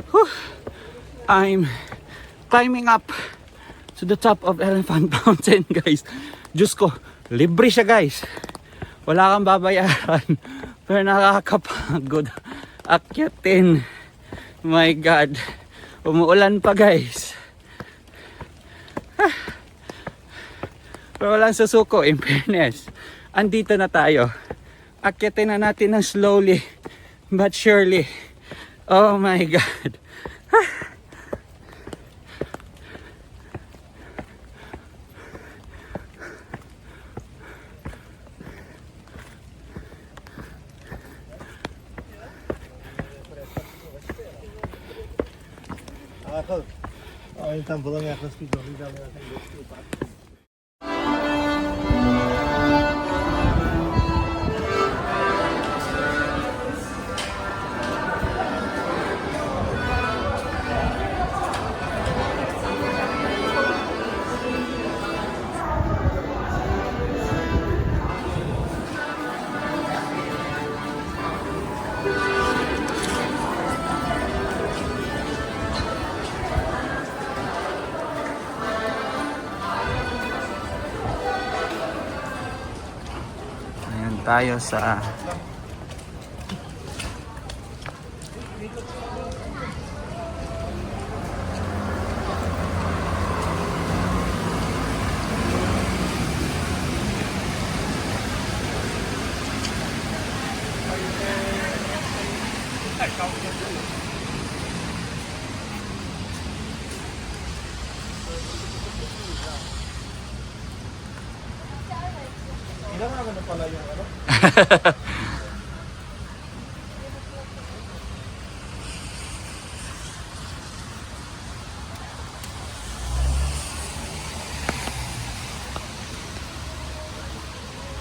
Whew. I'm climbing up to the top of Elephant Mountain, guys. Diyos ko, libre siya, guys. Wala kang babayaran. Pero nakakapagod akyatin. My God. Umuulan pa, guys. Pero walang susuko, in fairness. Andito na tayo. Akyatin na natin ng slowly but surely. Oh my God. Ay, tampo lang ako speed. Hindi namin natin Tayo sa ilan naman na pala yung ano?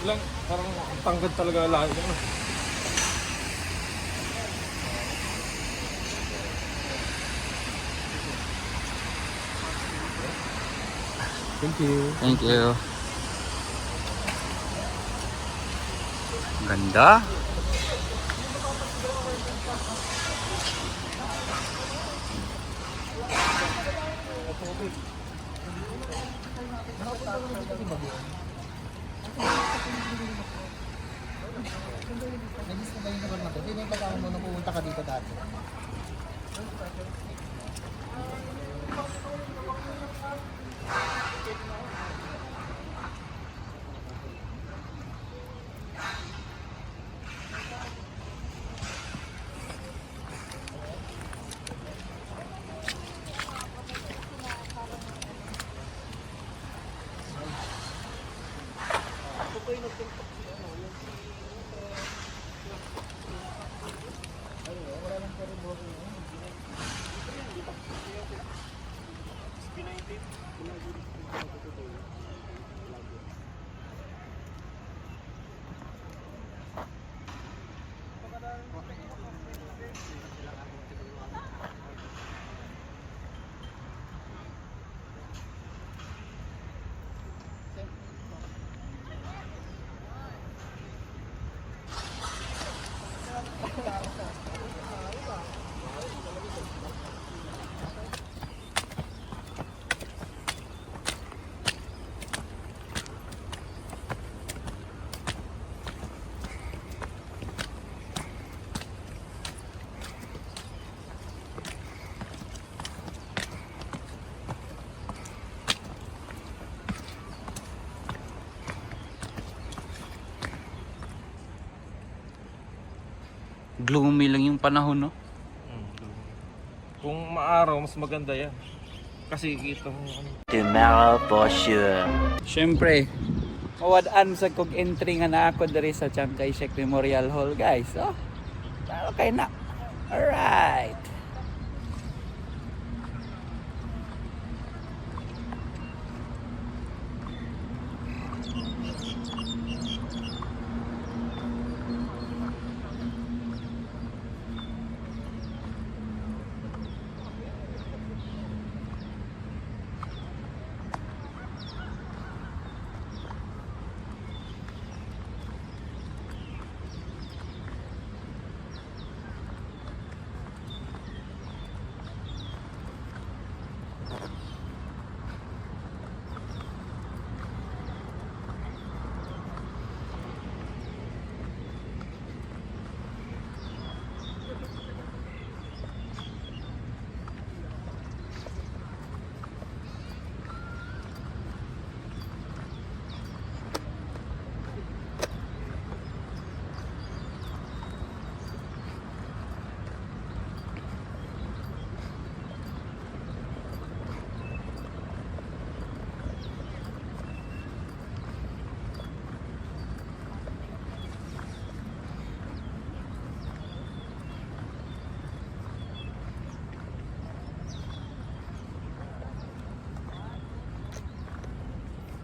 Ilang, parang tanggad talaga lahat. Thank you. Thank you. Ganda. Nagis na ba yung naman natin? Hindi na yung pagkakaroon mo nung pumunta ka dito dati. Gloomy lang yung panahon, no? Kung maaraw, mas maganda yan. Kasi kita mo ano. Tomorrow for sure. Siyempre, mawadaan sa kog entry nga na ako diri sa Chiang Kai-shek Memorial Hall, guys. Oh, okay na. Alright.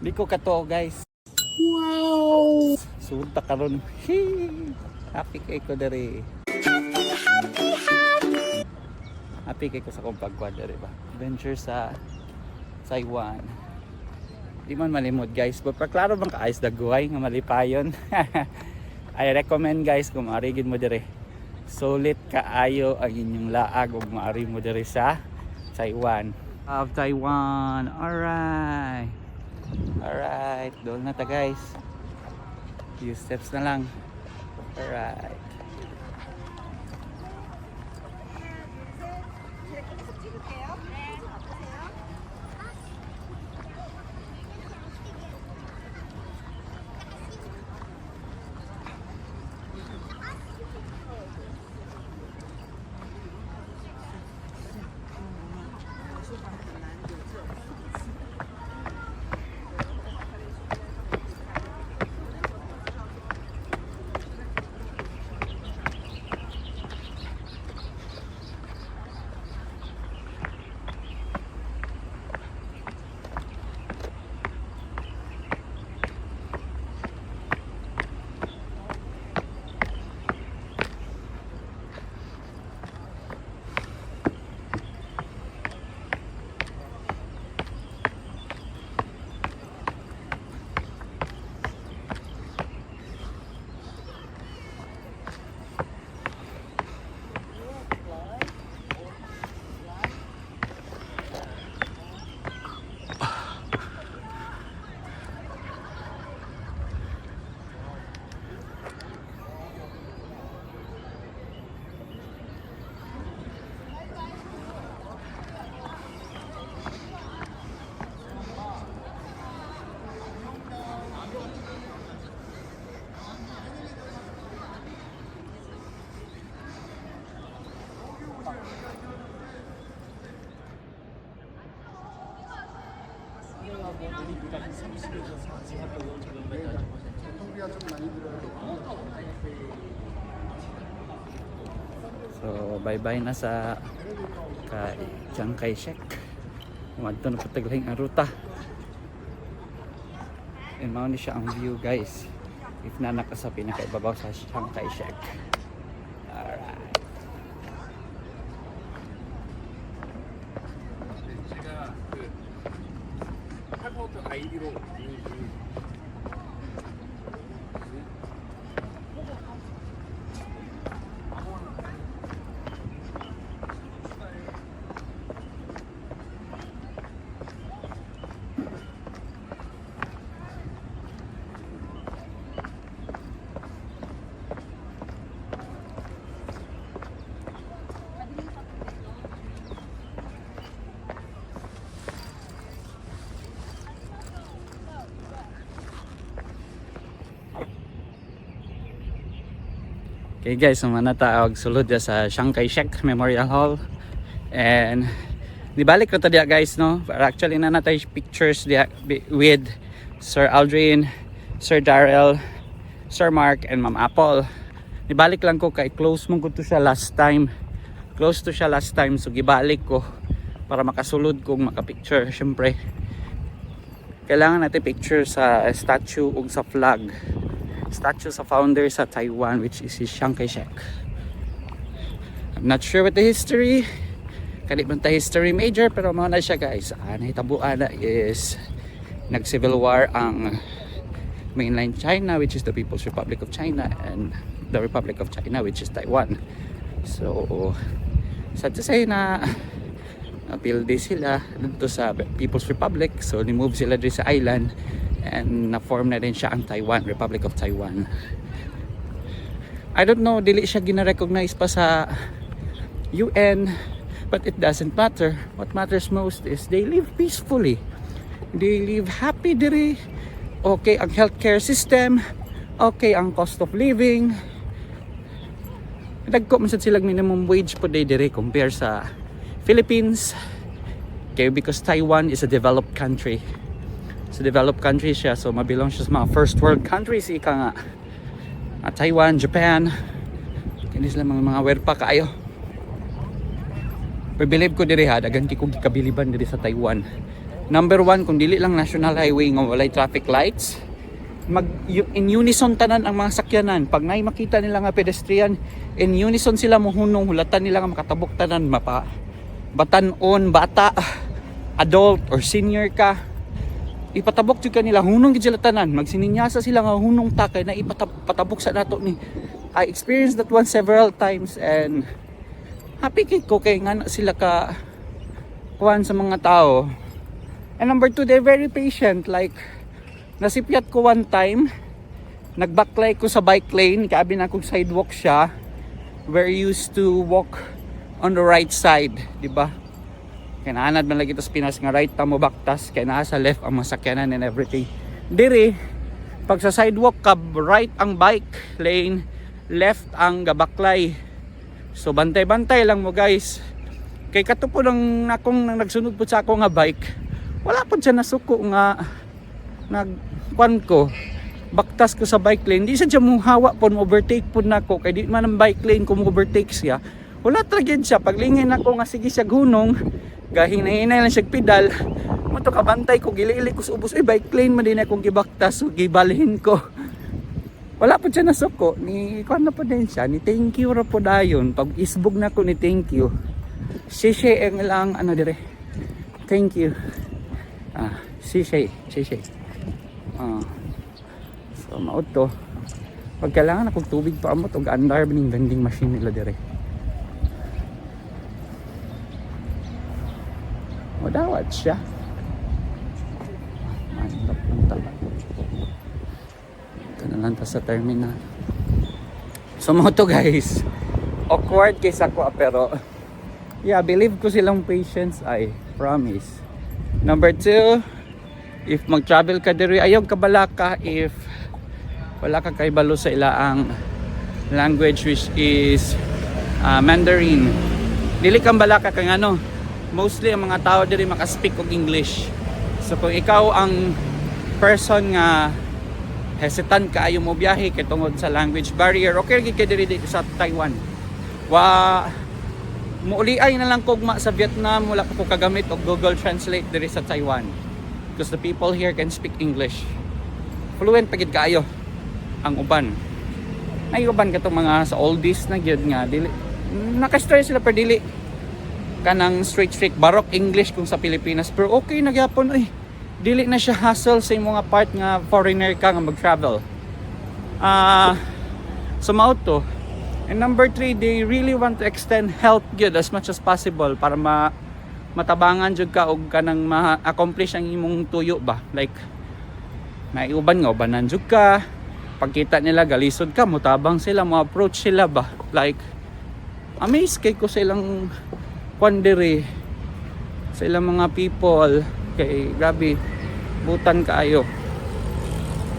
Di ko kato guys. Wow! Sunta karon. Happy kay ko dere. Happy kay ko sa kong pagkwad dere ba. Adventure sa Taiwan. Di man malimod guys. But klaro bang kaayos daguay nga malipayon. I recommend guys kung maarigid mo dere. Sulit kaayo ang inyong laag ug maari mo dere sa Taiwan. Of Taiwan. Alright. Alright. Doon na ta guys. Few steps na lang. Alright. So bye-bye na sa Chiang Kai-shek. Umadto na pataglahing ang ruta. And mao ni siya ang view guys. If na naka sa pinakaibabaw sa Chiang Kai-shek. Alright. Okay guys, so manataog sulod ya sa Chiang Kai-shek Memorial Hall. And nibalik ko to dia guys no. But actually na natay pictures dia with Sir Aldrin, Sir Darrell, Sir Mark and Ma'am Apple. Nibalik lang ko kay close mong ko to siya last time. Close to siya last time so gibalik ko para makasulod kong makapicture. Syempre kailangan natin picture sa statue ug sa flag. Statue sa founder sa Taiwan, which is si Chiang Kai-shek. I'm not sure what the history. Kanit man ta history major pero mao na siya guys. Nahitabuan na is nag-civil war ang mainland China, which is the People's Republic of China, and the Republic of China, which is Taiwan. So sad to say na appeal din sila dito sa People's Republic. So ni-move sila din sa island. And na-form na din siya ang Taiwan, Republic of Taiwan. I don't know, dili siya gina-recognize pa sa UN, but it doesn't matter. What matters most is they live peacefully. They live happy diri. Okay ang healthcare system, okay ang cost of living. Dagko man sad sila minimum wage po diri compare sa Philippines. Okay, because Taiwan is a developed country. Sa developed country siya, so mabilong siya sa mga first world countries. Ika nga Taiwan, Japan, kini sila mga werpa kaayo. Pero believe ko diri ha, dagan kay kog kabiliban diri sa Taiwan. Number one, kung dili lang national highway nga walay traffic lights, in unison tanan ang mga sakyanan. Pag may makita nila nga pedestrian, in unison sila mohunong, hulatan nila nga makatabok tanan, batanon, bata, adult or senior ka, ipatabok jud kanila, hunong gid sila tanan, magsininyasa sila nga hunong ta kay na ipatabok sa nato ni. I experienced that one several times and happy ko kay nga sila ka kuan sa mga tao. And number two, they're very patient. Like, nasipyat ko one time, nag-backlight ko sa bike lane, kaabi na akong sidewalk siya, where I used to walk on the right side, di ba? Kaya naanad man lagi ito sa Pinas nga right ta mo baktas, kaya naa sa left ang masakyanan and everything. Diri, pag sa sidewalk ka, right ang bike lane, left ang gabaklay. So bantay-bantay lang mo guys. Kay kato po nang akong nagsunod po sa ako nga bike, wala po siya nasuko nga nagkuan ko, baktas ko sa bike lane. Di siya muhawa po, overtake po na ako. Kaya di man ang bike lane kung overtake siya, wala traged siya. Paglingin ako nga sige siya gunong, gahinay-hinay lang siya pedal, mato kabantay ko, gili-ili ko sa ubos, bike lane man din akong gibaktas, so gibalhin ko. Wala po siya nasuko, ni kuan na po din siya, ni thank you ra po dayon. Pag isbog na ko ni thank you, sishay ang lang ano dire, thank you. Sishay. So maot to. Pag kailangan akong tubig pa amot og andar bining vending machine nila dire. Madawat siya. Mandap lang tala. Ito na lang ta sa terminal. So mo to guys. Awkward kaysa ko pero yeah, believe ko silang patience, I promise. Number two, if mag-travel ka diri, ayaw kabala ka if wala ka kaibalo sa ilaang language which is Mandarin. Dili kang bala ka kang ano, mostly ang mga tao diri maka-speak og English. So kung ikaw ang person nga hesitant ka ayaw mo biyahe kay tungod sa language barrier, okay gid ka diri sa Taiwan. Muuliay na lang kogma sa Vietnam, wala ko kagamit og Google Translate diri sa Taiwan. Because the people here can speak English. Fluent pagid kaayo ang uban. Ay uban katong mga sa oldies na gyud nga dili naka-stress sila per dili kanang straight baroque English kung sa Pilipinas, pero okay na gyapon dili na siya hassle sa imong part nga foreigner ka nga mag-travel. So mao to. And number 3, they really want to extend health good as much as possible para matabangan jud ka og kanang ma-accomplish ang imong tuyo ba. Like naiuban nga ubanan jud ka. Pagkita nila galisod ka, mutabang sila, mo approach sila ba. Like amazed kay ko sa ilang kwandere, sa ilang mga people, kay grabe butan kaayo.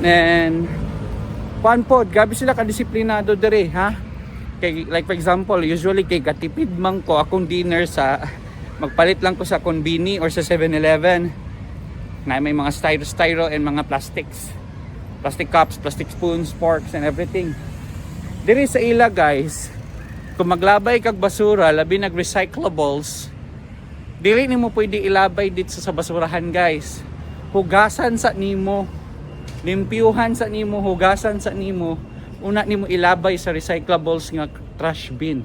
And kuan pod, grabe sila kadisiplinado dere ha. Kay, like for example, usually kay katipid man ko akong dinner sa magpalit lang ko sa Konbini or sa 7-Eleven na may mga styro and mga plastic cups, plastic spoons, forks and everything. Diri sa ila guys, kung maglabay kag basura labi nag recyclables, dili nimo pwede ilabay dito sa basurahan guys. Hugasan sa nimo, limpyuhan sa nimo, hugasan sa nimo, una nimo ilabay sa recyclables nga trash bin.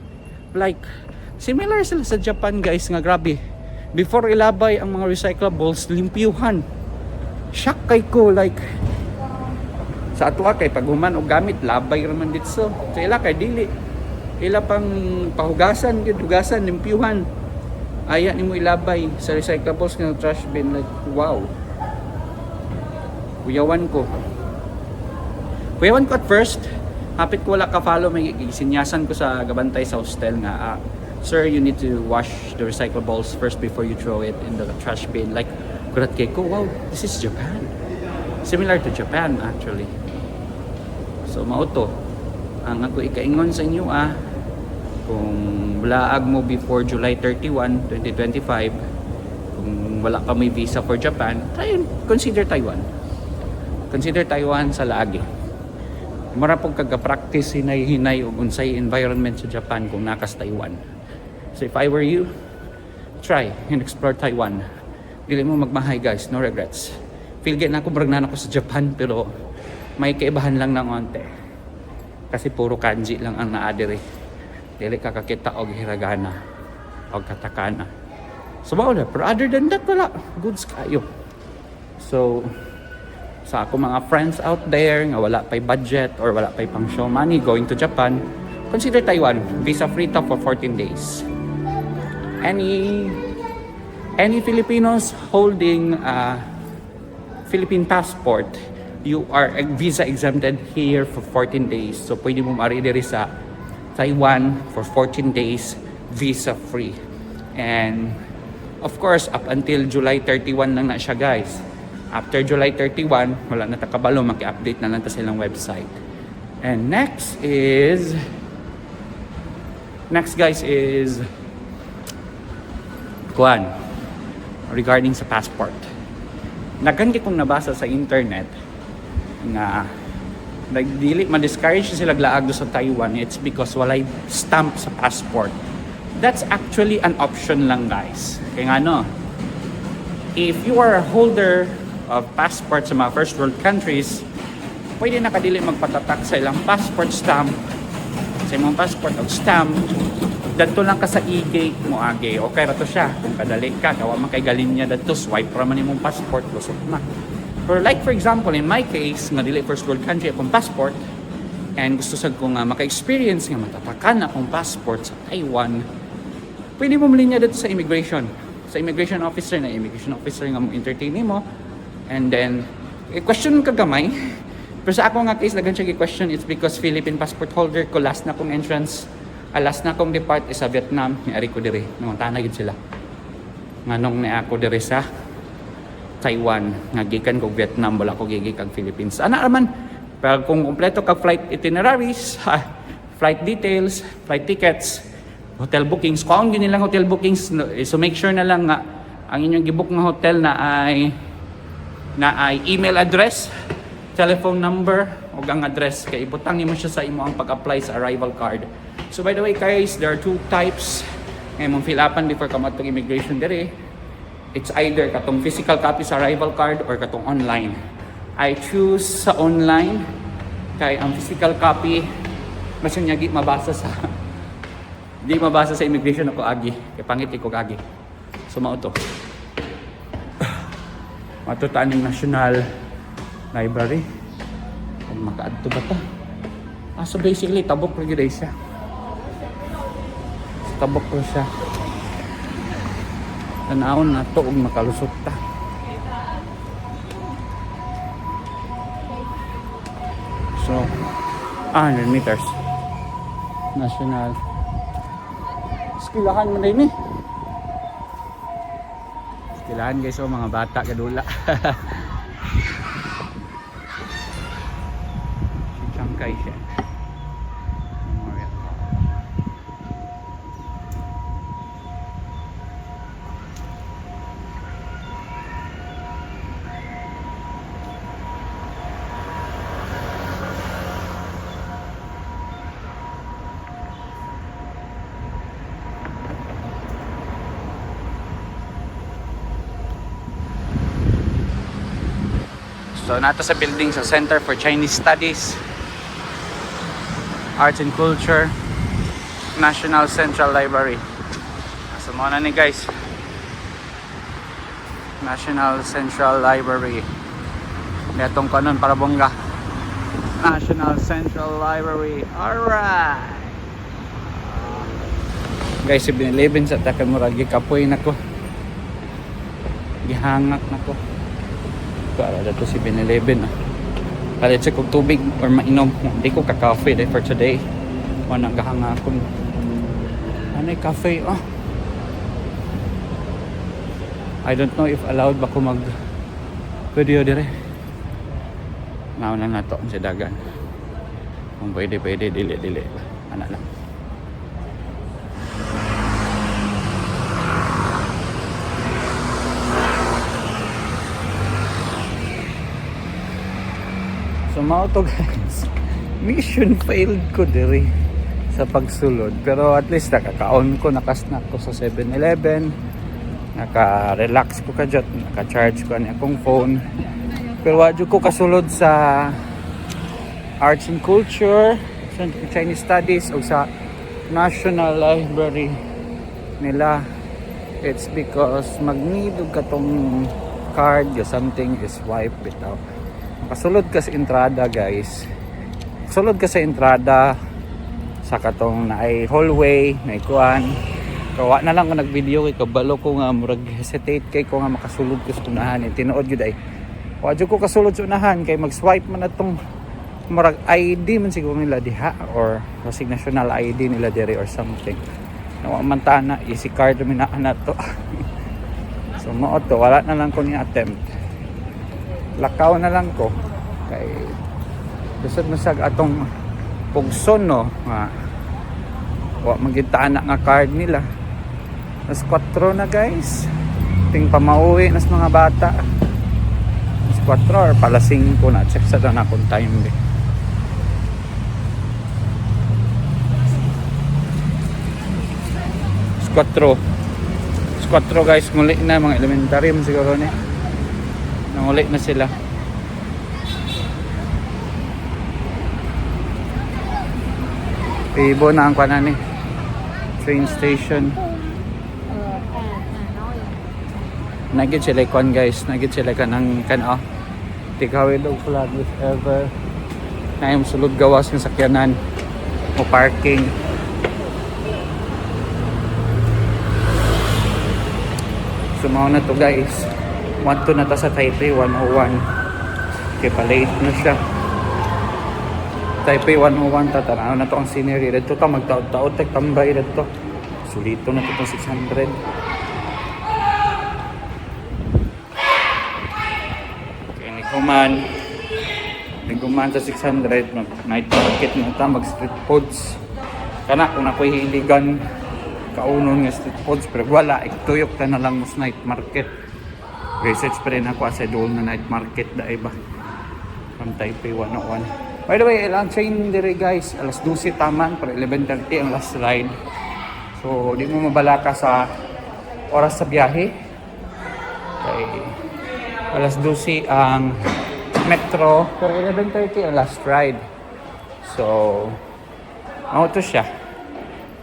Like similar sila sa Japan guys nga grabe. Before ilabay ang mga recyclables, limpyuhan. Shock kay ko like sa atua kay paghuman og gamit labay ra man dito. So ila kay dili. Ila pang pahugasan, hugasan, limpyuhan. Aya nimo ilabay sa recyclables nga trash bin, like wow. Kuyawan ko at first. Hapit ko wala ka follow, may sinyasan ko sa gabantay sa hostel nga sir, you need to wash the recyclables first before you throw it in the trash bin. Like kurat kay ko, wow, this is Japan, similar to Japan actually. So mao to ang ako ikaingon sa inyo kung blaag mo before July 31, 2025, kung wala ka may visa for Japan, consider Taiwan sa laagi. Mara pong kaga-practice hinay-hinay o unsay environment sa Japan kung nakas Taiwan. So if I were you, try and explore Taiwan. dili mo magmahay guys, no regrets. Feel get na ako brag na ako sa Japan pero may kaibahan lang ng onte. Kasi puro kanji lang ang naadiri. Dili ka kakita og hiragana og katakana. So wala, pero other than that wala, goods kayo. So sa ako mga friends out there nga wala pay budget or wala pay pang show money going to Japan, consider Taiwan, visa free to for 14 days. Any Filipinos holding Philippine passport, you are visa exempted here for 14 days. So pwede mo maaari diri sa Taiwan for 14 days visa free. And of course, up until July 31 lang na siya guys. After July 31, wala na takabalo, maki-update na lang ta silang website. And next guys is kuan regarding sa passport. Nagkanki kong nabasa sa internet nga nagdili ma-discourage sila glaag do sa Taiwan. It's because walay stamp sa passport. That's actually an option lang guys. Kaya nga no, if you are a holder of passport sa mga first world countries, pwede na kadili magpatatak sa ilang passport stamp, sa imong passport of stamp, dadto lang ka sa e-gate mo age. Okay ra to siya. Kung kadali ka, kawa man kay galing niya dadto, swipe ra man imong passport, lusot na. Or like for example, in my case, nga dili first world country akong passport, and gusto sad ko nga maka-experience nga matatakan akong passport sa Taiwan, pwede mo malinya dito sa immigration. Sa immigration officer nga mo entertain mo, and then question ka gamay. Pero sa ako nga case dagan siya gi-question, it's because Philippine passport holder ko, last na kong entrance, last na kong depart is sa Vietnam, ni ari ko diri nangutana gid sila nganong ni ako diri sa Taiwan nga gikan kog Vietnam, wala ko gigi kag Philippines. Ana raman, pero kung kompleto ka flight itineraries, flight details, flight tickets, hotel bookings, kung yun nilang hotel bookings, so make sure na lang nga ang inyong gibook nga hotel na ay email address, telephone number, o ang address, kay ibutang nimo siya sa imo ang pag-apply sa arrival card. So by the way guys, there are two types nga mong fill upan before ka matong immigration diri. It's either katong physical copy sa arrival card or katong online. I choose sa online kay ang physical copy mas yung di mabasa sa immigration ako agi, kay pangit ko agi. So mao to. Matutaan ng National Library. Kung makaadto ba ta? So basically tabok ra gyud siya. Tabok ra siya. Tanawon na to og makalusot ta. So 100 meters. National. Skilahan mo na ini. Skilahan guys, mga bata kadula. Si Chiang Kai-shek Memorial Hall. So nato sa building sa Center for Chinese Studies, Arts and Culture, National Central Library. So muna ni guys, National Central Library. Netong kanon para bongga. National Central Library. Alright. Guys, 7-Eleven sa takan murag gikapoy nako. Gihangak nako. Para dito si 7-Eleven. Palit sa kong tubig or mainom. Hindi ko ka-cafe for today. Wala gahanga akong anay cafe. I don't know if allowed ba ko mag video dire. Nauna na to sa dagan. Kung pwede, dili. Ana lang. So mao to guys, mission failed ko diri sa pagsulod, pero at least nakakaon ko, nakasnack ko sa 7-Eleven, naka-relax ko kadyot, naka-charge ko ang akong phone. Pero wadyo ko kasulod sa arts and culture, sa Chinese studies o sa National Library nila. It's because mag-need og katong card or something is wipe it out. Makasulod ka sa entrada guys. Sulod ka sa entrada sa katong na ay hallway, na ikuan. Kawa na lang ko nag-video kay kabalo ko nga murag hesitate kay ko nga makasulod ko sa unahan. Tinuod gyud ay. Wa jud ko kasulod sa unahan kay mag-swipe man atong murag ID man siguro nila diha or basig national ID nila diri or something. Nawa man ta na easy card mi na to. So mo to wala na lang ko ni attempt. Lakaw na lang ko kay bisod masag atong pugson no nga wa magitaan na nga card nila. Nas 4 na guys. Ting pamauwi nas mga bata. Nas 4 or pala 5 na check sa na akong time di. Nas 4 guys, muli na mga elementary man siguro ni. Nanguli na sila. Ibo na ang kanan ni train station. Nagit sila kwan guys, nagit sila kanang kan tigawid og flag if ever na yung sulod gawas ng sakyanan o parking. Sumaw na to guys. 1-2 na ta sa Taipei 101. Kaya pa-late na siya. Taipei 101 tatanaw na to ang scenery. Dito ta magtaod-taod tambay dito. Sulito na to 600. Okay, niguman sa 600 mag night market na ta, mag street foods. Kana kung ako'y hiligan kaunon nga street foods pero wala, ituyok ta na lang mas night market. Research pa rin ako sa doon na night market da iba from Taipei 101. By the way, ilang train dire guys, alas 12 taman para 11:30 ang last ride. So di mo mabala ka sa oras sa biyahe. Kay alas 12 ang metro pero 11:30 ang last ride. So auto siya.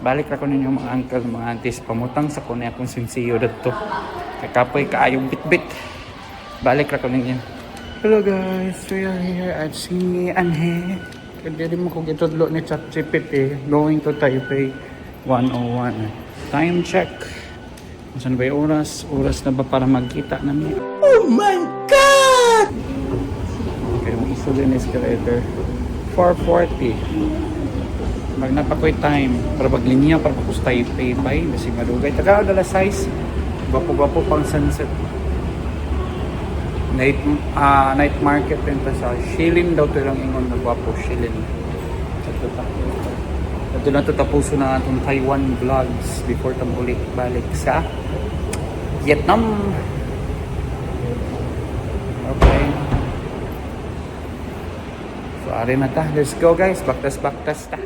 Balik ra ko ninyo mga uncle, mga aunties, pamutang sa kunya akong sinsiyo dito. Kay kapoy kaayong bitbit. Balik ra ko ninyo. Hello guys, we are here at Xinjiang. Kaya di mo ko gitudlo ni ChatGPT going to Taipei 101. Time check. Saan ba yung oras? Oras na ba para magkita namin? Oh my God! Okay, mag-isulin escalator. 4:40. Magnapakoy time para maglinya para pakus Taipei bay kasi madugay taga dala size gwapo-gwapo pang sunset night market din ta sa Shilin daw to lang ingon na gwapo Shilin ito na to tapuso na atong Taiwan vlogs before tam ulit balik sa Vietnam. Okay, so ari na ta, let's go guys, baktas ta.